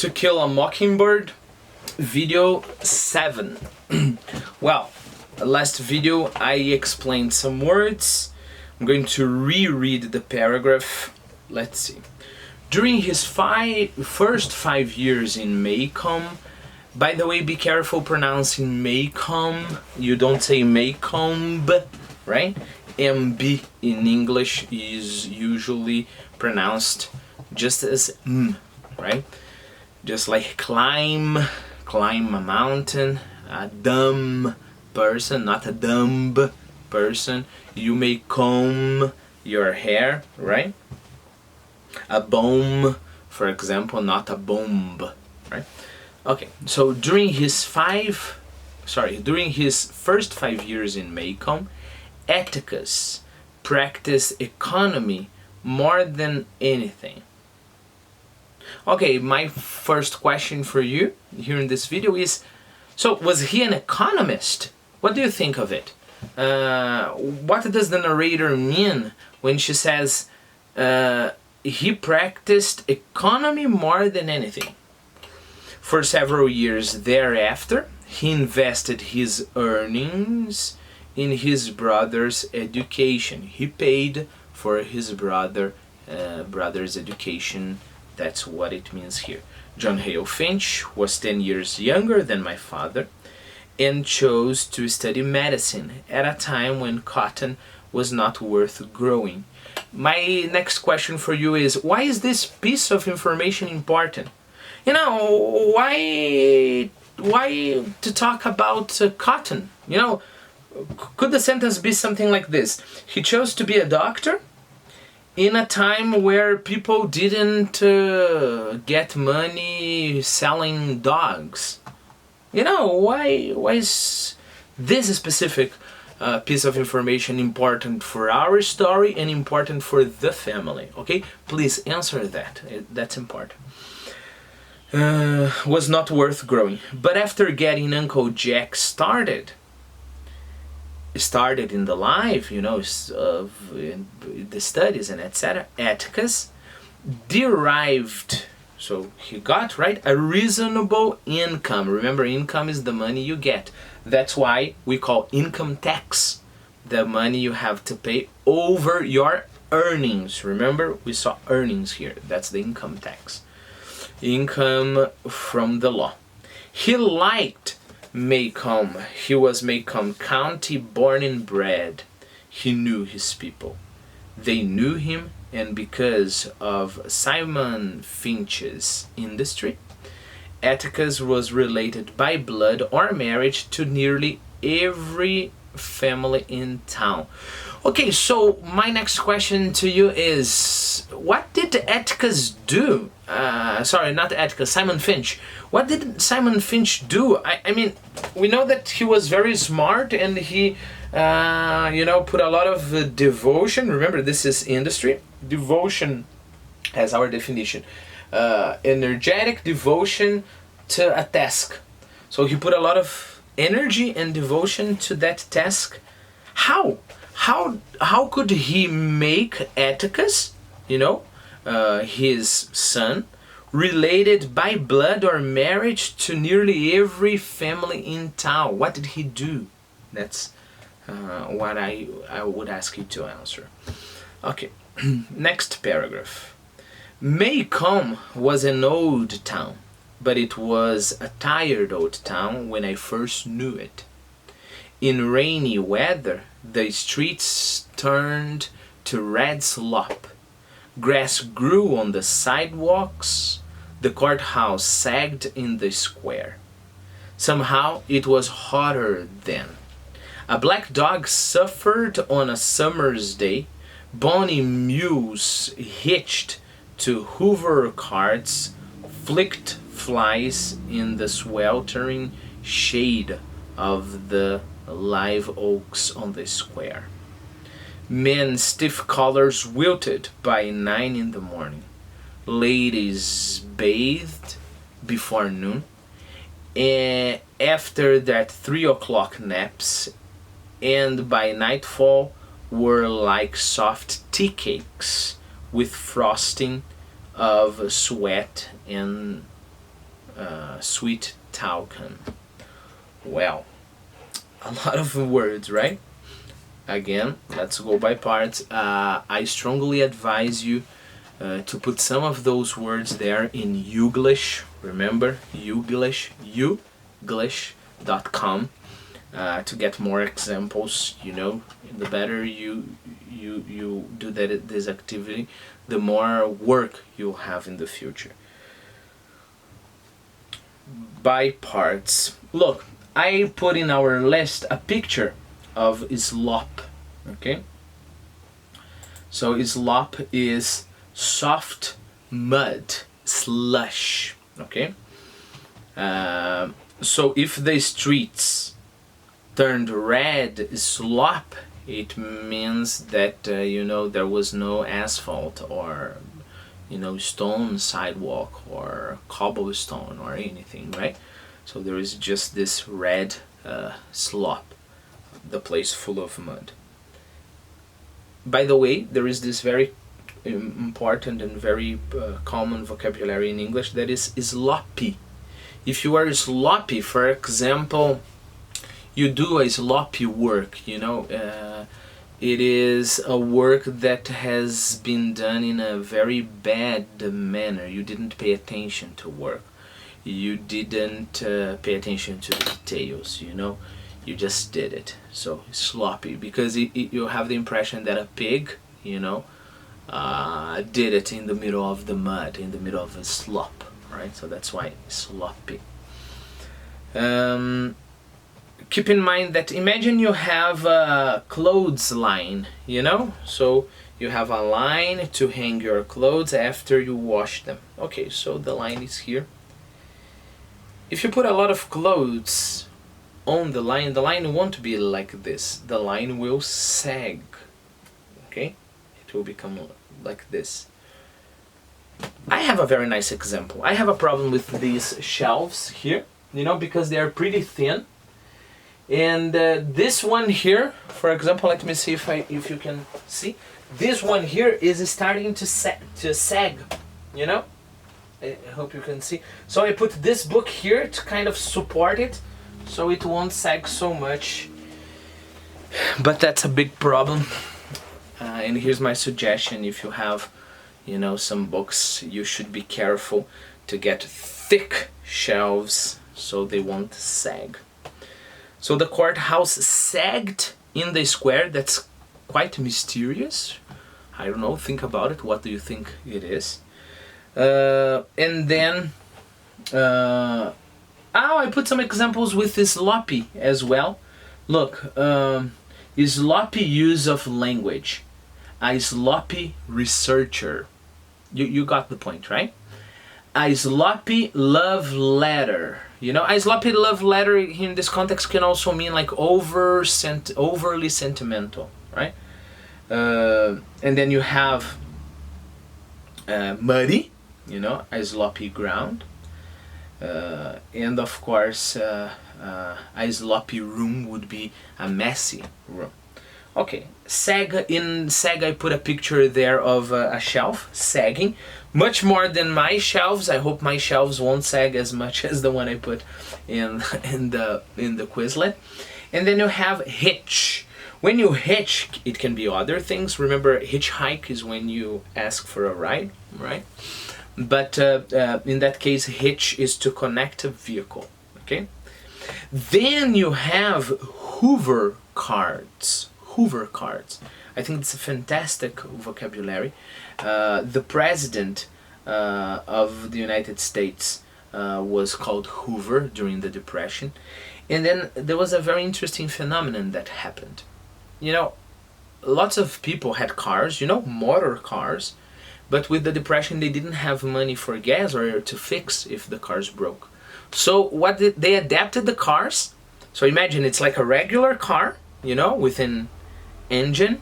To Kill a Mockingbird, video 7. Well, last video I explained some words. I'm going to reread the paragraph. Let's see. During his first 5 years in Maycomb, by the way, be careful pronouncing Maycomb. You don't say Maycomb, right? MB in English is usually pronounced just as M, right? Just like climb a mountain, a dumb person, not a dumb person. You may comb your hair, right? A bomb, for example, not a bomb, right? Okay, so during his first 5 years in Maycomb, Atticus practiced economy more than anything. Okay, my first question for you here in this video is, so was he an economist? What do you think of it? What does the narrator mean when she says he practiced economy more than anything? For several years thereafter, he invested his earnings in his brother's education. He paid for his brother's education. That's what it means here. John Hale Finch was 10 years younger than my father and chose to study medicine at a time when cotton was not worth growing. My next question for you is, why is this piece of information important? You know, why to talk about cotton? You know, could the sentence be something like this? He chose to be a doctor in a time where people didn't get money selling dogs. You know, why is this specific piece of information important for our story and important for the family? Okay, please answer that. That's important. Was not worth growing. But after getting Uncle Jack started in the life, you know, in the studies and etc., Atticus derived, so he got, right, a reasonable income. Remember, income is the money you get. That's why we call income tax the money you have to pay over your earnings. Remember, we saw earnings here. That's the income tax. Income from the law. He liked Maycomb. He was Maycomb County born and bred. He knew his people. They knew him, and because of Simon Finch's industry, Atticus was related by blood or marriage to nearly every family in town. Okay, so my next question to you is, what did Atticus do? Sorry, not Atticus, Simon Finch. What did Simon Finch do? I mean, we know that he was very smart and he, you know, put a lot of devotion. Remember, this is industry. Devotion as our definition. Energetic devotion to a task. So he put a lot of energy and devotion to that task. How could he make Atticus, you know, his son, related by blood or marriage to nearly every family in town? What did he do? That's what I would ask you to answer. Okay, next paragraph. Maycomb was an old town, but it was a tired old town when I first knew it. In rainy weather, the streets turned to red slop. Grass grew on the sidewalks. The courthouse sagged in the square. Somehow it was hotter then. A black dog suffered on a summer's day. Bony mules hitched to Hoover carts flicked flies in the sweltering shade of the live oaks on the square. Men's stiff collars wilted by 9 in the morning. Ladies bathed before noon. And after that 3 o'clock naps, and by nightfall were like soft teacakes with frosting of sweat and sweet talcum. Well, a lot of words, right? Again, let's go by parts. I strongly advise you to put some of those words there in Youglish. Remember, Youglish, youglish.com, to get more examples. You know, the better you do this activity, the more work you'll have in the future. By parts. Look, I put in our list a picture of slop. Okay, so slop is soft mud, slush. Okay, so if the streets turned red slop, it means that you know, there was no asphalt or, you know, stone sidewalk or cobblestone or anything, right? So there is just this red slop, the place full of mud. By the way, there is this very important and very common vocabulary in English that is sloppy. If you are sloppy, for example, you do a sloppy work, you know, it is a work that has been done in a very bad manner. You didn't pay attention to work. You didn't pay attention to the details, you know. You just did it. So sloppy, because you have the impression that a pig, you know, did it in the middle of the mud, in the middle of a slop, right? So that's why sloppy. Keep in mind that, imagine you have a clothesline, you know, so you have a line to hang your clothes after you wash them. Okay, so the line is here. If you put a lot of clothes on the line won't be like this. The line will sag. Okay, it will become like this. I have a very nice example. I have a problem with these shelves here, you know, because they are pretty thin. And this one here, for example, let me see if you can see. This one here is starting to sag, you know. I hope you can see. So I put this book here to kind of support it, so it won't sag so much. But that's a big problem. And here's my suggestion: if you have, you know, some books, you should be careful to get thick shelves so they won't sag. So the courthouse sagged in the square. That's quite mysterious. I don't know, think about it. What do you think it is? And then I put some examples with sloppy as well. Look, sloppy use of language. A sloppy researcher. You got the point, right? A sloppy love letter. You know, a sloppy love letter in this context can also mean like overly sentimental, right? And then you have muddy, you know, a sloppy ground. And of course, a sloppy room would be a messy room. Okay, sag, I put a picture there of a shelf sagging, much more than my shelves. I hope my shelves won't sag as much as the one I put in the Quizlet. And then you have hitch. When you hitch, it can be other things. Remember, hitchhike is when you ask for a ride, right? But in that case, hitch is to connect a vehicle, okay? Then you have Hoover cards. Hoover cards. I think it's a fantastic vocabulary. The president of the United States was called Hoover during the Depression. And then there was a very interesting phenomenon that happened. You know, lots of people had cars, you know, motor cars, but with the Depression they didn't have money for gas or to fix if the cars broke. So what they adapted the cars. So imagine it's like a regular car, you know, with an engine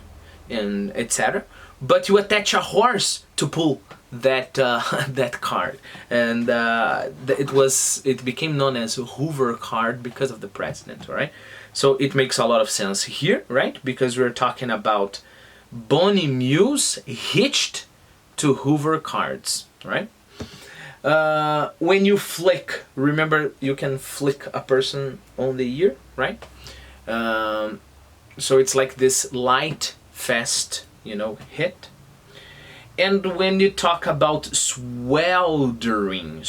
and etc. But you attach a horse to pull that that card, and it became known as a Hoover card because of the president, right? So it makes a lot of sense here, right? Because we're talking about bony mules hitched to Hoover cards, right? When you flick, remember you can flick a person on the ear, right? So it's like this light, fast, you know, hit. And when you talk about sweltering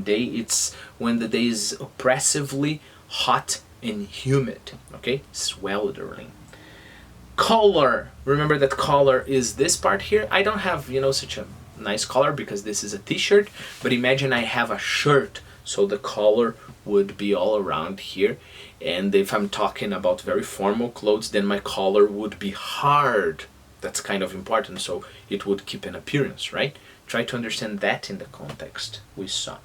day, it's when the day is oppressively hot and humid, okay? Sweltering. Collar, remember that collar is this part here. I don't have, you know, such a nice collar because this is a t-shirt, but imagine I have a shirt, so the collar would be all around here. And if I'm talking about very formal clothes, then my collar would be hard. That's kind of important, so it would keep an appearance, right? Try to understand that in the context we saw.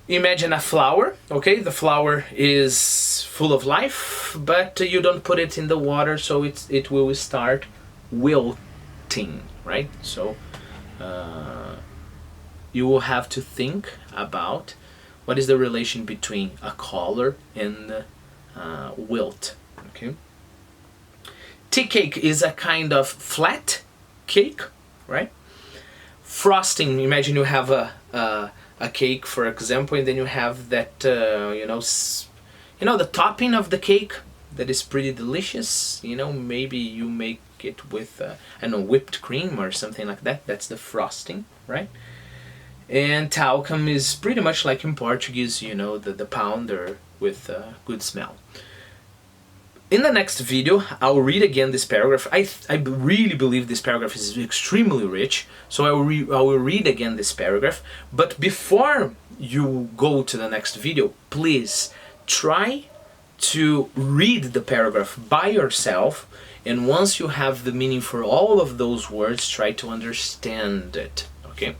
Imagine a flower, okay? The flower is full of life, but you don't put it in the water, so it will start wilting, right? So you will have to think about what is the relation between a collar and wilt, okay? Tea cake is a kind of flat cake, right? Frosting, imagine you have a cake, for example, and then you have that, you know, the topping of the cake that is pretty delicious. You know, maybe you make it with, I don't know, whipped cream or something like that. That's the frosting, right? And talcum is pretty much like in Portuguese, you know, the powder with good smell. In the next video, I'll read again this paragraph. I really believe this paragraph is extremely rich, so I will read again this paragraph. But before you go to the next video, please try to read the paragraph by yourself, and once you have the meaning for all of those words, try to understand it, okay?